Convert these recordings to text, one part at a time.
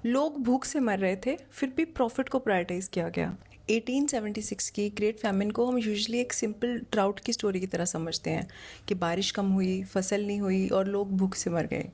लोग भूख से मर रहे थे, फिर भी प्रॉफिट को प्रायोरिटाइज किया गया। 1876 की ग्रेट फैमिन को हम यूजुअली एक सिंपल ड्राउट की स्टोरी की तरह समझते हैं कि बारिश कम हुई, फसल नहीं हुई और लोग भूख से मर गए।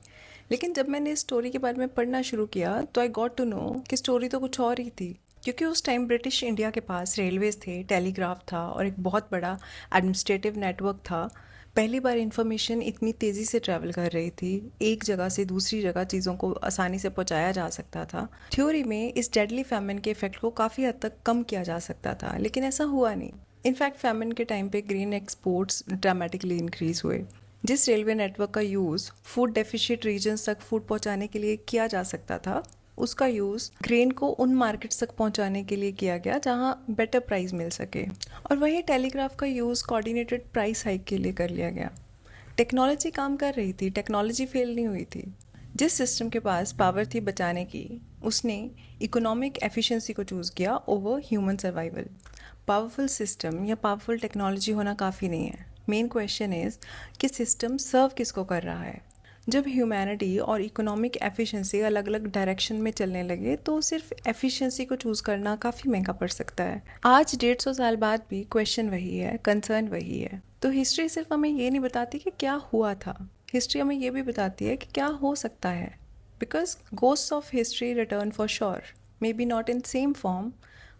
लेकिन जब मैंने इस स्टोरी के बारे में पढ़ना शुरू किया तो आई गॉट टू नो कि स्टोरी तो कुछ और ही थी। क्योंकि उस टाइम ब्रिटिश इंडिया के पास रेलवेज थे, टेलीग्राफ था और एक बहुत बड़ा एडमिनिस्ट्रेटिव नेटवर्क था। पहली बार इंफॉर्मेशन इतनी तेज़ी से ट्रैवल कर रही थी, एक जगह से दूसरी जगह चीज़ों को आसानी से पहुंचाया जा सकता था। थ्योरी में इस डेडली फैमिन के इफेक्ट को काफ़ी हद तक कम किया जा सकता था, लेकिन ऐसा हुआ नहीं। इनफैक्ट फैमिन के टाइम पे ग्रेन एक्सपोर्ट्स ड्रामेटिकली इंक्रीज हुए। जिस रेलवे नेटवर्क का यूज़ फूड डेफिशिएंट रीजन्स तक फूड पहुंचाने के लिए किया जा सकता था, उसका यूज़ ग्रेन को उन मार्केट्स तक पहुंचाने के लिए किया गया जहां बेटर प्राइस मिल सके। और वही टेलीग्राफ का यूज़ कोऑर्डिनेटेड प्राइस हाइक के लिए कर लिया गया। टेक्नोलॉजी काम कर रही थी, टेक्नोलॉजी फेल नहीं हुई थी। जिस सिस्टम के पास पावर थी बचाने की, उसने इकोनॉमिक एफिशिएंसी को चूज़ किया over human survival. Powerful system या पावरफुल टेक्नोलॉजी होना काफ़ी नहीं है। मेन क्वेश्चन इज़ कि सिस्टम सर्व किसको कर रहा है। जब ह्यूमैनिटी और इकोनॉमिक एफिशिएंसी अलग अलग डायरेक्शन में चलने लगे तो सिर्फ एफिशिएंसी को चूज़ करना काफ़ी महंगा पड़ सकता है। आज 150 साल बाद भी क्वेश्चन वही है, कंसर्न वही है। तो हिस्ट्री सिर्फ हमें ये नहीं बताती कि क्या हुआ था, हिस्ट्री हमें ये भी बताती है कि क्या हो सकता है। Because ghosts of history return for sure, may be not in same form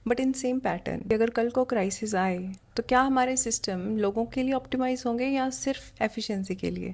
but in same pattern. अगर कल को क्राइसिस आए तो क्या हमारे सिस्टम लोगों के लिए ऑप्टिमाइज होंगे या सिर्फ एफिशिएंसी के लिए।